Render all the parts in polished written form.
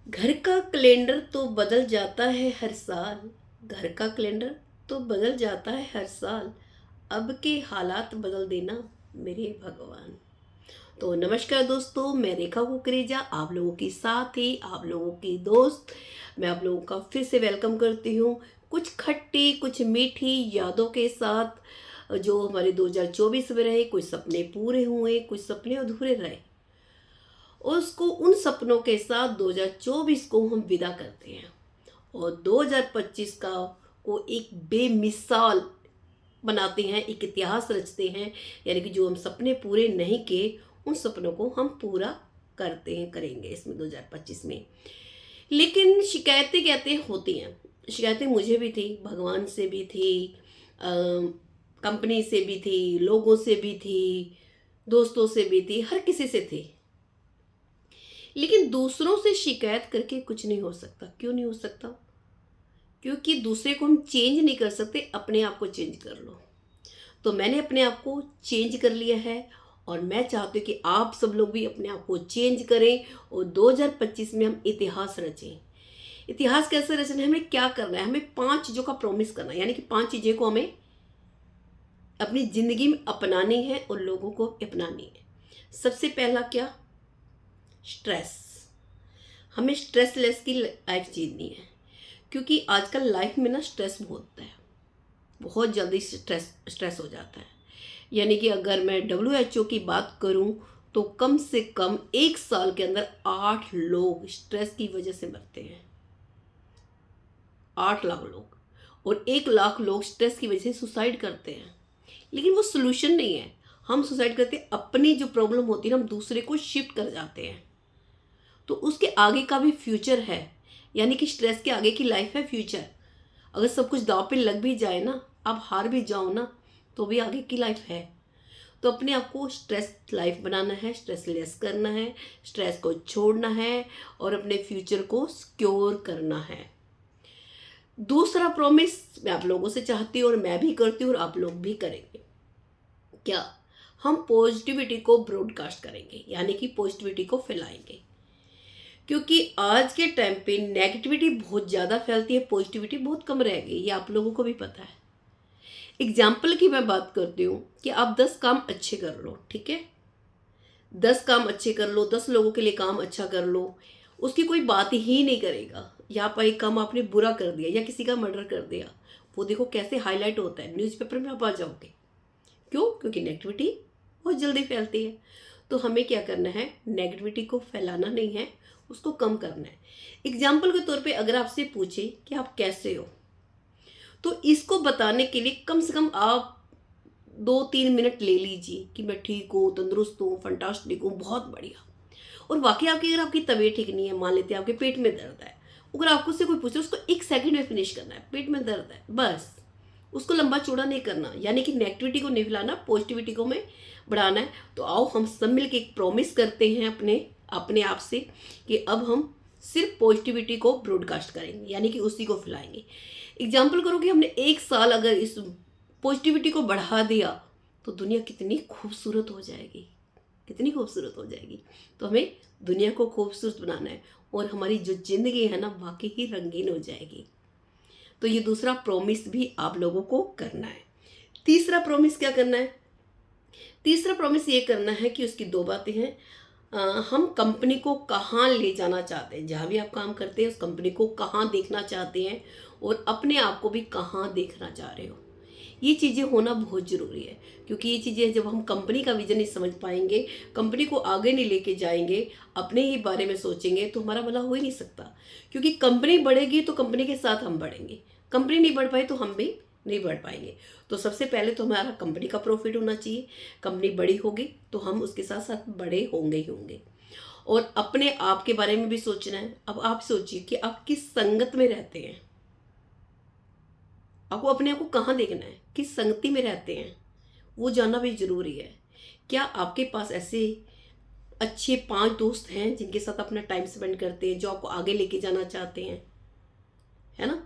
घर का कैलेंडर तो बदल जाता है हर साल। घर का कैलेंडर तो बदल जाता है हर साल। अब के हालात बदल देना मेरे भगवान। तो नमस्कार दोस्तों, मैं रेखा कुकरेजा आप लोगों की साथी, आप लोगों की दोस्त। मैं आप लोगों का फिर से वेलकम करती हूँ कुछ खट्टी कुछ मीठी यादों के साथ। जो हमारे 2024 में रहे, कुछ सपने पूरे हुए, कुछ सपने अधूरे रहे। उसको उन सपनों के साथ 2024 को हम विदा करते हैं और 2025 का को एक बेमिसाल बनाते हैं, एक इतिहास रचते हैं। यानी कि जो हम सपने पूरे नहीं किए, उन सपनों को हम पूरा करते हैं, करेंगे इसमें 2025 में। लेकिन शिकायतें कहते हैं होती हैं। शिकायतें मुझे भी थी, भगवान से भी थी, कंपनी से भी थी, लोगों से भी थी, दोस्तों से भी थी, हर किसी से थी। लेकिन दूसरों से शिकायत करके कुछ नहीं हो सकता। क्यों नहीं हो सकता? क्योंकि दूसरे को हम चेंज नहीं कर सकते, अपने आप को चेंज कर लो। तो मैंने अपने आप को चेंज कर लिया है और मैं चाहती हूँ कि आप सब लोग भी अपने आप को चेंज करें और 2025 में हम इतिहास रचें। इतिहास कैसे रचना है, हमें क्या करना है? हमें 5 चीज़ों का प्रॉमिस करना है, यानी कि 5 चीज़ें को हमें अपनी ज़िंदगी में अपनानी है और लोगों को अपनानी है। सबसे पहला क्या? स्ट्रेस। हमें स्ट्रेस लेस की लाइफ जीनी है, क्योंकि आजकल लाइफ में ना स्ट्रेस बहुत है, बहुत जल्दी स्ट्रेस हो जाता है। यानी कि अगर मैं WHO की बात करूं तो कम से कम 1 साल के अंदर 8 लोग स्ट्रेस की वजह से मरते हैं। 8 लाख लोग। और 1 लाख लोग स्ट्रेस की वजह से सुसाइड करते हैं। लेकिन वो सोल्यूशन नहीं है। हम सुसाइड करते अपनी जो प्रॉब्लम होती है ना, हम दूसरे को शिफ्ट कर जाते हैं। तो उसके आगे का भी फ्यूचर है। यानी कि स्ट्रेस के आगे की लाइफ है फ्यूचर। अगर सब कुछ दांव पे लग भी जाए ना, आप हार भी जाओ ना, तो भी आगे की लाइफ है। तो अपने आप को स्ट्रेस लाइफ बनाना है, स्ट्रेस लेस करना है, स्ट्रेस को छोड़ना है और अपने फ्यूचर को सिक्योर करना है। दूसरा प्रॉमिस मैं आप लोगों से चाहती हूँ और मैं भी करती हूँ और आप लोग भी करेंगे। क्या? हम पॉजिटिविटी को ब्रॉडकास्ट करेंगे, यानी कि पॉजिटिविटी को फैलाएंगे। क्योंकि आज के टाइम पे नेगेटिविटी बहुत ज़्यादा फैलती है, पॉजिटिविटी बहुत कम रह गई, ये आप लोगों को भी पता है। एग्जाम्पल की मैं बात करती हूँ कि आप 10 काम अच्छे कर लो, ठीक है? 10 काम अच्छे कर लो, 10 लोगों के लिए काम अच्छा कर लो, उसकी कोई बात ही नहीं करेगा। या पर एक काम आपने बुरा कर दिया या किसी का मर्डर कर दिया, वो देखो कैसे हाईलाइट होता है, न्यूज़पेपर में आप आ जाओगे। क्यों? क्योंकि नेगेटिविटी बहुत जल्दी फैलती है। तो हमें क्या करना है? नेगेटिविटी को फैलाना नहीं है, उसको कम करना है। एग्जाम्पल के तौर पे अगर आपसे पूछे कि आप कैसे हो, तो इसको बताने के लिए कम से कम आप 2-3 मिनट ले लीजिए कि मैं ठीक हूँ, तंदुरुस्त हूँ, फंटास्टिक हूँ, बहुत बढ़िया। और वाकई आपकी अगर आपकी तबीयत ठीक नहीं है, मान लेते हैं आपके पेट में दर्द है, अगर आपको से कोई पूछे, उसको 1 सेकंड में फिनिश करना है। पेट में दर्द है, बस। उसको लंबा चौड़ा नहीं करना, यानी कि नेगेटिविटी को नहीं फैलाना, पॉजिटिविटी को हमें बढ़ाना है। तो आओ हम सब मिलकर एक प्रॉमिस करते हैं अपने अपने आप से कि अब हम सिर्फ पॉजिटिविटी को ब्रॉडकास्ट करेंगे, यानी कि उसी को फैलाएंगे। एग्जाम्पल करो कि हमने 1 साल अगर इस पॉजिटिविटी को बढ़ा दिया, तो दुनिया कितनी खूबसूरत हो जाएगी, कितनी खूबसूरत हो जाएगी। तो हमें दुनिया को खूबसूरत बनाना है और हमारी जो ज़िंदगी है ना, वाकई ही रंगीन हो जाएगी। तो ये दूसरा प्रॉमिस भी आप लोगों को करना है। तीसरा प्रॉमिस क्या करना है? तीसरा प्रॉमिस ये करना है कि उसकी 2 बातें हैं। हम कंपनी को कहाँ ले जाना चाहते हैं, जहाँ भी आप काम करते हैं उस कंपनी को कहाँ देखना चाहते हैं और अपने आप को भी कहाँ देखना चाह रहे हो। ये चीज़ें होना बहुत ज़रूरी है, क्योंकि ये चीज़ें जब हम कंपनी का विजन नहीं समझ पाएंगे, कंपनी को आगे नहीं लेके जाएंगे, अपने ही बारे में सोचेंगे, तो हमारा भला हो ही नहीं सकता। क्योंकि कंपनी बढ़ेगी तो कंपनी के साथ हम बढ़ेंगे, कंपनी नहीं बढ़ पाई तो हम भी नहीं बढ़ पाएंगे। तो सबसे पहले तो हमारा कंपनी का प्रॉफिट होना चाहिए। कंपनी बड़ी होगी तो हम उसके साथ साथ बड़े होंगे ही होंगे। और अपने आप के बारे में भी सोचना है। अब आप सोचिए कि आप किस संगत में रहते हैं। आपको अपने आप को कहाँ देखना है, किस संगति में रहते हैं, वो जानना भी जरूरी है। क्या आपके पास ऐसे अच्छे 5 दोस्त हैं जिनके साथ अपना टाइम स्पेंड करते हैं, जो आपको आगे लेके जाना चाहते हैं? है ना?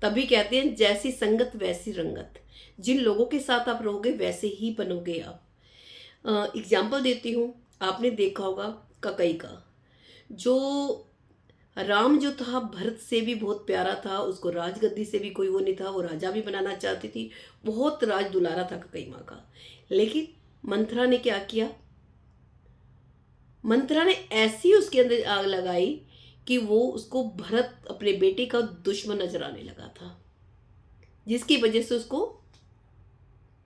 तभी कहते हैं जैसी संगत वैसी रंगत। जिन लोगों के साथ आप रहोगे वैसे ही बनोगे आप। एग्जाम्पल देती हूँ, आपने देखा होगा ककई का, जो राम जो था भरत से भी बहुत प्यारा था, उसको राजगद्दी से भी कोई वो नहीं था, वो राजा भी बनाना चाहती थी, बहुत राज दुलारा था कई माँ का। लेकिन मंथरा ने क्या किया, मंथरा ने ऐसी उसके अंदर आग लगाई कि वो उसको भरत अपने बेटे का दुश्मन नजर आने लगा था, जिसकी वजह से उसको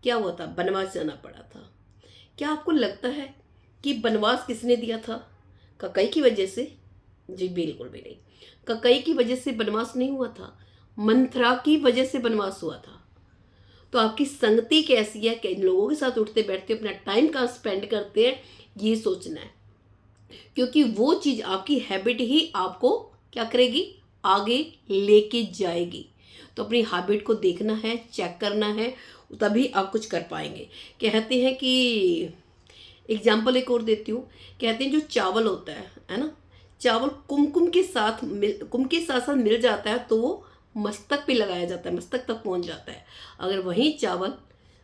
क्या हुआ था, वनवास जाना पड़ा था। क्या आपको लगता है कि वनवास किसने दिया था? ककई की वजह से? जी बिल्कुल भी नहीं। ककई की वजह से वनवास नहीं हुआ था, मंथरा की वजह से वनवास हुआ था। तो आपकी संगति कैसी है, किन लोगों के साथ उठते बैठते अपना टाइम कहाँ स्पेंड करते हैं, ये सोचना है। क्योंकि वो चीज, आपकी हैबिट ही आपको क्या करेगी, आगे लेके जाएगी। तो अपनी हैबिट को देखना है, चेक करना है, तभी आप कुछ कर पाएंगे। कहते हैं कि एग्जाम्पल एक और देती हूँ, कहते हैं जो चावल होता है ना, चावल कुमकुम के साथ कुम के साथ साथ मिल जाता है तो वो मस्तक पे लगाया जाता है, मस्तक तक पहुंच जाता है। अगर वही चावल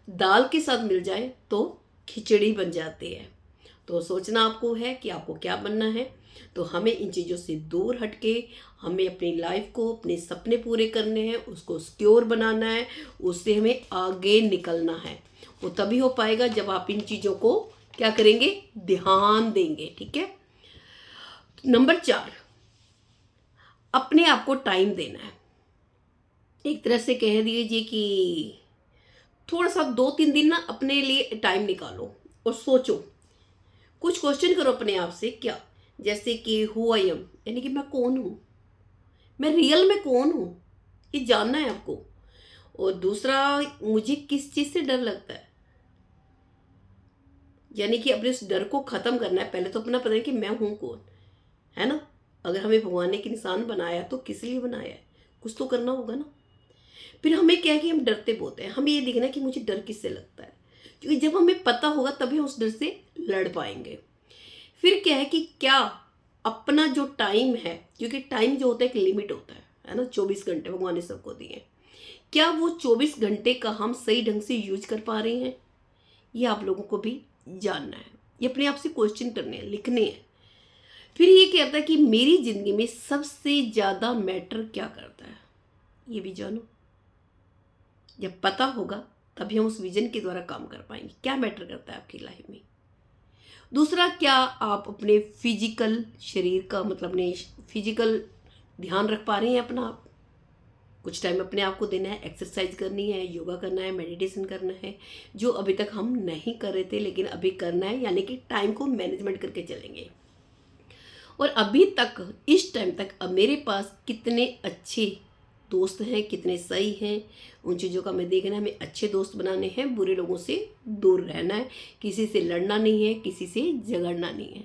दाल के साथ मिल जाए तो खिचड़ी बन जाती है। तो सोचना आपको है कि आपको क्या बनना है। तो हमें इन चीज़ों से दूर हटके हमें अपनी लाइफ को, अपने सपने पूरे करने हैं, उसको सिक्योर बनाना है, उससे हमें आगे निकलना है। वो तभी हो पाएगा जब आप इन चीज़ों को क्या करेंगे, ध्यान देंगे। ठीक है। नंबर 4, अपने आप को टाइम देना है। एक तरह से कह दीजिए कि थोड़ा सा 2-3 दिन ना अपने लिए टाइम निकालो और सोचो, कुछ क्वेश्चन करो अपने आप से। क्या? जैसे कि हु आई एम, यानी कि मैं कौन हूँ, मैं रियल में कौन हूँ, ये जानना है आपको। और दूसरा, मुझे किस चीज़ से डर लगता है, यानी कि अपने उस डर को ख़त्म करना है। पहले तो अपना पता है कि मैं हूँ कौन, है ना। अगर हमें भगवान ने एक इंसान बनाया तो किस लिए बनाया है, कुछ तो करना होगा ना। फिर हमें क्या है कि हम डरते बहुत हैं, हमें ये देखना है कि मुझे डर किससे लगता है, क्योंकि जब हमें पता होगा तभी हम उस डर से लड़ पाएंगे। फिर क्या है कि क्या अपना जो टाइम है, क्योंकि टाइम जो होता है एक लिमिट होता है ना, 24 घंटे भगवान ने सबको दिए हैं। क्या वो 24 घंटे का हम सही ढंग से यूज कर पा रहे हैं, ये आप लोगों को भी जानना है। ये अपने आप से क्वेश्चन करने हैं, लिखने हैं। फिर ये कहता है कि मेरी जिंदगी में सबसे ज्यादा मैटर क्या करता है, ये भी जानो। जब पता होगा तभी हम उस विजन के द्वारा काम कर पाएंगे, क्या मैटर करता है आपकी लाइफ में। दूसरा, क्या आप अपने फिजिकल शरीर का, मतलब अपने फिजिकल ध्यान रख पा रहे हैं अपना आप। कुछ टाइम अपने आप को देना है, एक्सरसाइज करनी है, योगा करना है, मेडिटेशन करना है, जो अभी तक हम नहीं कर रहे थे लेकिन अभी करना है, यानी कि टाइम को मैनेजमेंट करके चलेंगे। और अभी तक, इस टाइम तक अब मेरे पास कितने अच्छे दोस्त हैं, कितने सही हैं, उन चीज़ों का हमें देखना है। हमें अच्छे दोस्त बनाने हैं, बुरे लोगों से दूर रहना है, किसी से लड़ना नहीं है, किसी से झगड़ना नहीं है।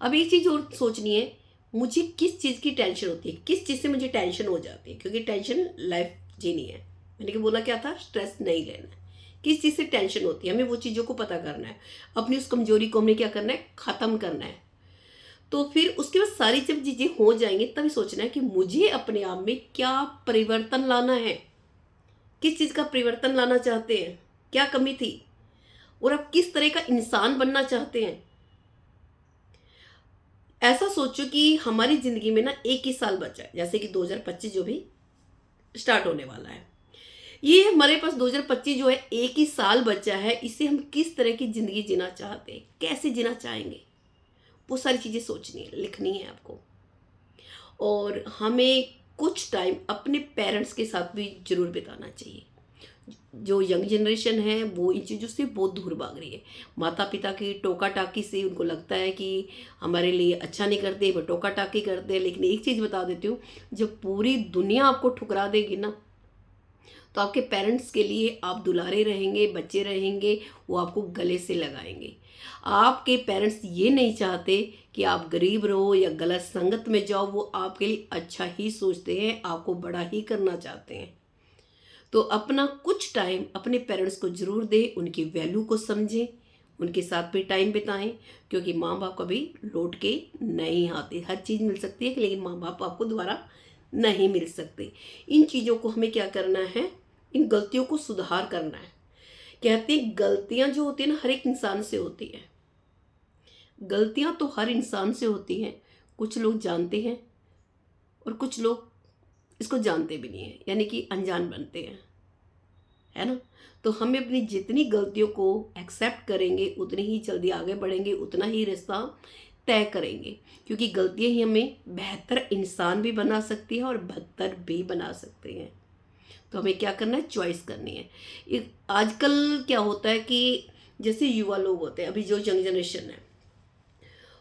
अब एक चीज़ और सोचनी है, मुझे किस चीज़ की टेंशन होती है, किस चीज़ से मुझे टेंशन हो जाती है, क्योंकि टेंशन लाइफ जीनी है। मैंने कि बोला क्या था, स्ट्रेस नहीं लेना है। किस चीज़ से टेंशन होती है, हमें वो चीज़ों को पता करना है, अपनी उस कमजोरी को हमने क्या करना है, ख़त्म करना है। तो फिर उसके बाद सारी जब चीज़ें हो जाएंगी तभी सोचना है कि मुझे अपने आप में क्या परिवर्तन लाना है, किस चीज़ का परिवर्तन लाना चाहते हैं, क्या कमी थी, और आप किस तरह का इंसान बनना चाहते हैं। ऐसा सोचो कि हमारी ज़िंदगी में ना एक ही साल बचा है, जैसे कि 2025 जो भी स्टार्ट होने वाला है, ये हमारे पास 2025 जो है एक ही साल बचा है। इसे हम किस तरह की ज़िंदगी जीना चाहते हैं, कैसे जीना चाहेंगे, वो सारी चीज़ें सोचनी है, लिखनी है आपको। और हमें कुछ टाइम अपने पेरेंट्स के साथ भी जरूर बिताना चाहिए। जो यंग जनरेशन है वो इन चीज़ों से बहुत दूर भाग रही है, माता पिता की टोका टाकी से। उनको लगता है कि हमारे लिए अच्छा नहीं करते, वो टोका टाकी करते हैं। लेकिन एक चीज़ बता देती हूँ, जब पूरी दुनिया आपको ठुकरा देगी ना, तो आपके पेरेंट्स के लिए आप दुलारे रहेंगे, बच्चे रहेंगे, वो आपको गले से लगाएंगे। आपके पेरेंट्स ये नहीं चाहते कि आप गरीब रहो या गलत संगत में जाओ, वो आपके लिए अच्छा ही सोचते हैं, आपको बड़ा ही करना चाहते हैं। तो अपना कुछ टाइम अपने पेरेंट्स को जरूर दें, उनकी वैल्यू को समझें, उनके साथ भी टाइम बिताएं, क्योंकि माँ बाप कभी लौट के नहीं आते। हर चीज़ मिल सकती है लेकिन माँ बाप आपको दोबारा नहीं मिल सकते। इन चीज़ों को हमें क्या करना है, इन गलतियों को सुधार करना है। कहते हैं गलतियां जो होती है ना, हर एक इंसान से होती है। गलतियां तो हर इंसान से होती हैं, कुछ लोग जानते हैं, और कुछ लोग इसको जानते भी नहीं हैं, यानी कि अनजान बनते हैं, है ना। तो हमें अपनी जितनी गलतियों को एक्सेप्ट करेंगे उतनी ही जल्दी आगे बढ़ेंगे, उतना ही रास्ता तय करेंगे, क्योंकि गलतियां ही हमें बेहतर इंसान भी बना सकती है और बदतर भी बना सकती हैं। तो हमें क्या करना है, चॉइस करनी है। आजकल क्या होता है कि जैसे युवा लोग होते हैं, अभी जो यंग जनरेशन है,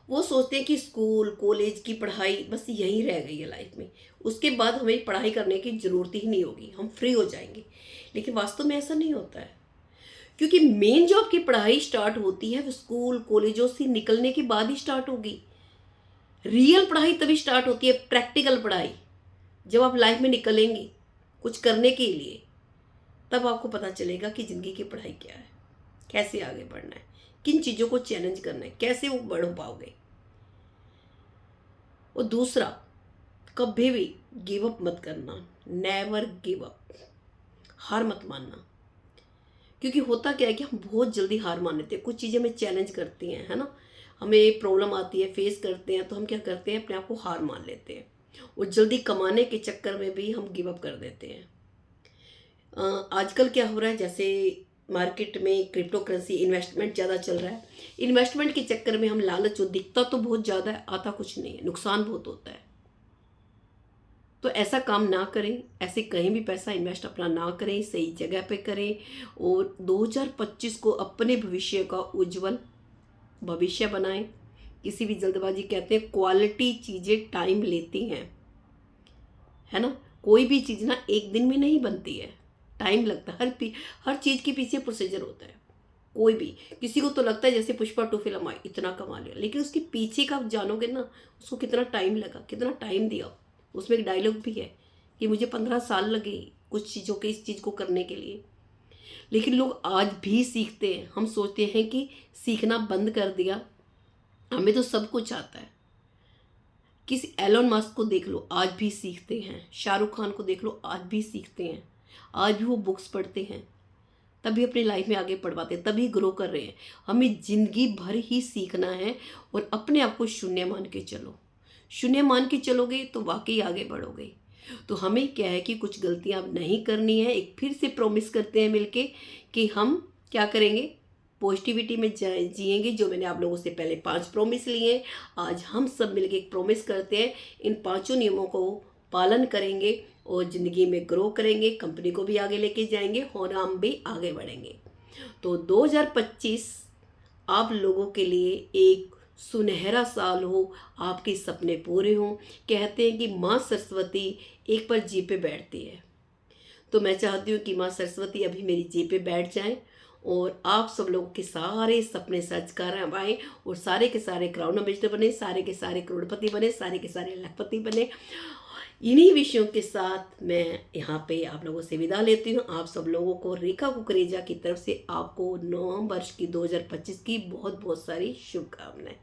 वो सोचते हैं कि स्कूल कॉलेज की पढ़ाई बस यहीं रह गई है लाइफ में, उसके बाद हमें पढ़ाई करने की ज़रूरत ही नहीं होगी, हम फ्री हो जाएंगे। लेकिन वास्तव में ऐसा नहीं होता है, क्योंकि मेन जो आपकी पढ़ाई स्टार्ट होती है वो स्कूल कॉलेजों से निकलने के बाद ही स्टार्ट होगी। रियल पढ़ाई तभी स्टार्ट होती है, प्रैक्टिकल पढ़ाई, जब आप लाइफ में निकलेंगे कुछ करने के लिए, तब आपको पता चलेगा कि ज़िंदगी की पढ़ाई क्या है, कैसे आगे बढ़ना है, किन चीज़ों को चैलेंज करना है, कैसे वो बढ़ पाओगे। और दूसरा, कभी भी गिव अप मत करना, नेवर गिव अप, हार मत मानना। क्योंकि होता क्या है कि हम बहुत जल्दी हार मान लेते हैं, कुछ चीज़ें हमें चैलेंज करती हैं, है ना, हमें प्रॉब्लम आती है, फेस करते हैं, तो हम क्या करते हैं, अपने आप को हार मान लेते हैं और जल्दी कमाने के चक्कर में भी हम गिव अप कर देते हैं। आजकल क्या हो रहा है, जैसे मार्केट में क्रिप्टो करेंसी इन्वेस्टमेंट ज़्यादा चल रहा है, इन्वेस्टमेंट के चक्कर में हम लालच, जो दिखता तो बहुत ज़्यादा है, आता कुछ नहीं है, नुकसान बहुत होता है। तो ऐसा काम ना करें, ऐसे कहीं भी पैसा इन्वेस्ट अपना ना करें, सही जगह पे करें और 2025 को अपने भविष्य का उज्जवल भविष्य बनाएं। किसी भी जल्दबाजी, कहते हैं क्वालिटी चीज़ें टाइम लेती हैं, है ना, कोई भी चीज़ ना एक दिन में नहीं बनती है, टाइम लगता है, हर चीज़ के पीछे प्रोसीजर होता है। कोई भी, किसी को तो लगता है जैसे पुष्पा 2 फिल्म आई, इतना कमा लिया, लेकिन उसके पीछे का आप जानोगे ना, उसको कितना टाइम लगा, कितना टाइम दिया। उसमें एक डायलॉग भी है कि मुझे 15 साल लगे कुछ चीज़ों के, इस चीज़ को करने के लिए। लेकिन लोग आज भी सीखते हैं, हम सोचते हैं कि सीखना बंद कर दिया, हमें तो सब कुछ आता है। किसी एलोन मस्क को देख लो, आज भी सीखते हैं, शाहरुख खान को देख लो, आज भी सीखते हैं, आज भी वो बुक्स पढ़ते हैं, तभी अपनी लाइफ में आगे बढ़ पाते हैं, तभी ग्रो कर रहे हैं। हमें ज़िंदगी भर ही सीखना है और अपने आप को शून्य मान के चलो, शून्य मान के चलोगे तो वाकई आगे बढ़ोगे। तो हमें क्या है कि कुछ गलतियां अब नहीं करनी है। एक फिर से प्रॉमिस करते हैं मिलके कि हम क्या करेंगे, पॉजिटिविटी में जिएंगे। जो मैंने आप लोगों से पहले 5 प्रॉमिस लिए, आज हम सब मिलके एक प्रॉमिस करते हैं, इन 5 नियमों को पालन करेंगे और ज़िंदगी में ग्रो करेंगे, कंपनी को भी आगे लेके जाएंगे और हम भी आगे बढ़ेंगे। तो 2025 आप लोगों के लिए एक सुनहरा साल हो, आपके सपने पूरे हों। कहते हैं कि माँ सरस्वती एक पर जी पे बैठती है, तो मैं चाहती हूँ कि माँ सरस्वती अभी मेरी जी पे बैठ जाएं और आप सब लोगों के सारे सपने सच कर आए और सारे के सारे क्राउन एम्बेसडर बने, सारे के सारे करोड़पति बने, सारे के सारे लखपति बने। इन्हीं विषयों के साथ मैं यहाँ पे आप लोगों से विदा लेती हूँ। आप सब लोगों को, रेखा कुकरेजा की तरफ से आपको नवंबर वर्ष की 2025 की बहुत बहुत सारी शुभकामनाएं।